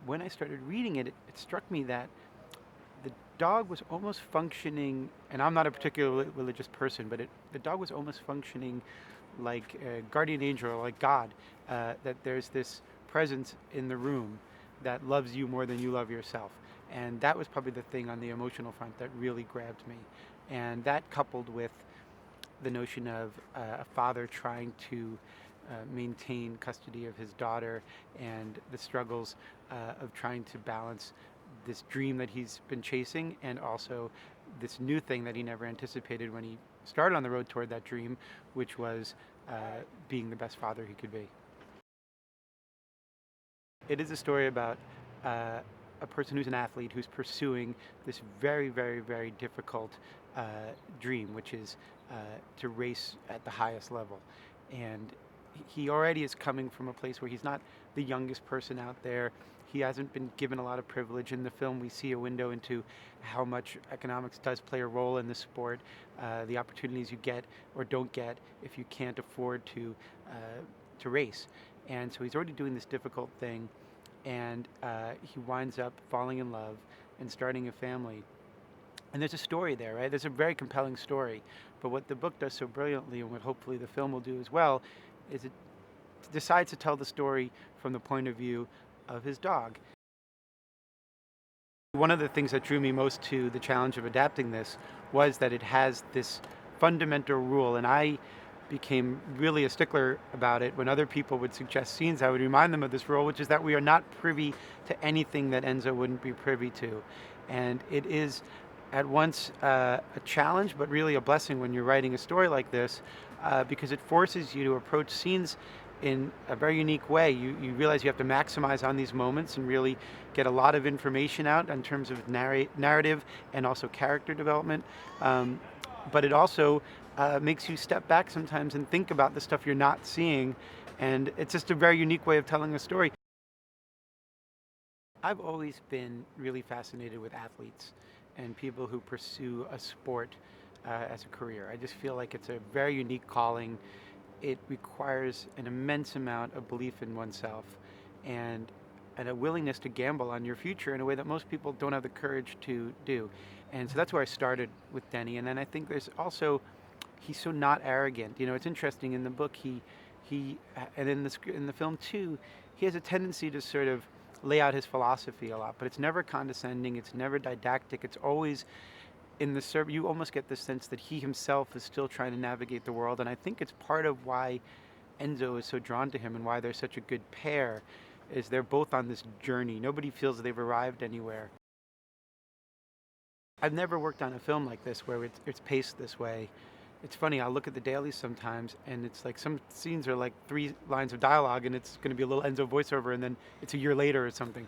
when I started reading it, it struck me that the dog was almost functioning, and I'm not a particularly religious person, but the dog was almost functioning like a guardian angel or like God, that there's this presence in the room that loves you more than you love yourself. And that was probably the thing on the emotional front that really grabbed me. And that coupled with the notion of a father trying to maintain custody of his daughter and the struggles of trying to balance this dream that he's been chasing and also this new thing that he never anticipated when he started on the road toward that dream, which was being the best father he could be. It is a story about a person who's an athlete who's pursuing this very, very, very difficult dream, which is to race at the highest level. And he already is coming from a place where he's not the youngest person out there. He hasn't been given a lot of privilege. In the film, we see a window into how much economics does play a role in the sport, the opportunities you get or don't get if you can't afford to race. And so he's already doing this difficult thing, and he winds up falling in love and starting a family. And there's a story there, right? There's a very compelling story. But what the book does so brilliantly, and what hopefully the film will do as well, is it decides to tell the story from the point of view of his dog. One of the things that drew me most to the challenge of adapting this was that it has this fundamental rule, and I became really a stickler about it. When other people would suggest scenes, I would remind them of this rule, which is that we are not privy to anything that Enzo wouldn't be privy to. And it is at once a challenge, but really a blessing when you're writing a story like this, because it forces you to approach scenes in a very unique way. You realize you have to maximize on these moments and really get a lot of information out in terms of narrative and also character development. But it also makes you step back sometimes and think about the stuff you're not seeing. And it's just a very unique way of telling a story. I've always been really fascinated with athletes and people who pursue a sport as a career. I just feel like it's a very unique calling. It requires an immense amount of belief in oneself and a willingness to gamble on your future in a way that most people don't have the courage to do. And so that's where I started with Denny. And then I think there's also, he's so not arrogant. You know, it's interesting in the book, and in the film too, he has a tendency to sort of lay out his philosophy a lot, but it's never condescending, it's never didactic, it's always in the service. You almost get the sense that he himself is still trying to navigate the world, and I think it's part of why Enzo is so drawn to him and why they're such a good pair, is they're both on this journey. Nobody feels they've arrived anywhere. I've never worked on a film like this where it's paced this way. It's funny, I'll look at the dailies sometimes and it's like some scenes are like 3 lines of dialogue and it's going to be a little Enzo voiceover and then it's a year later or something.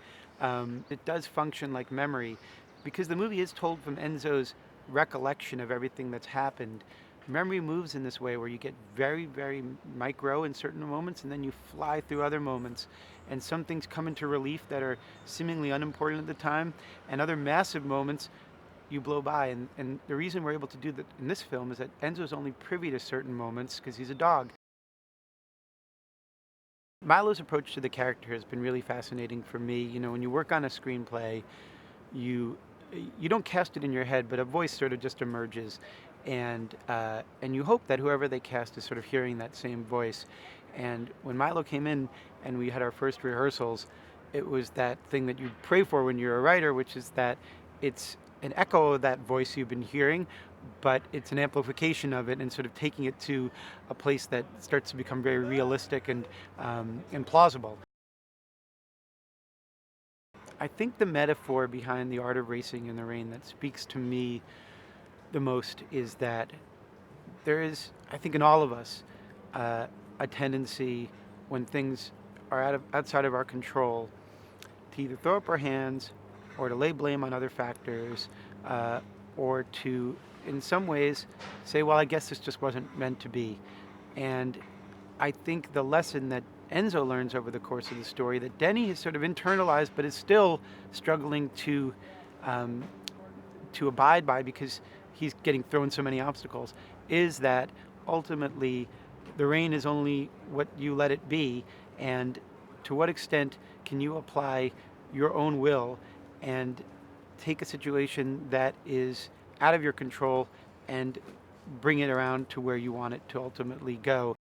It does function like memory because the movie is told from Enzo's recollection of everything that's happened. Memory moves in this way where you get very, very micro in certain moments and then you fly through other moments. And some things come into relief that are seemingly unimportant at the time, and other massive moments you blow by. And the reason we're able to do that in this film is that Enzo's only privy to certain moments because he's a dog. Milo's approach to the character has been really fascinating for me. You know, when you work on a screenplay, you don't cast it in your head, but a voice sort of just emerges, and you hope that whoever they cast is sort of hearing that same voice. And when Milo came in and we had our first rehearsals, it was that thing that you pray for when you're a writer, which is that it's an echo of that voice you've been hearing, but it's an amplification of it and sort of taking it to a place that starts to become very realistic and plausible. I think the metaphor behind the art of racing in the rain that speaks to me the most is that there is, I think in all of us, a tendency when things are outside of our control to either throw up our hands or to lay blame on other factors, or to, in some ways, say, well, I guess this just wasn't meant to be. And I think the lesson that Enzo learns over the course of the story, that Denny has sort of internalized but is still struggling to abide by because he's getting thrown so many obstacles, is that ultimately the rain is only what you let it be, and to what extent can you apply your own will and take a situation that is out of your control and bring it around to where you want it to ultimately go.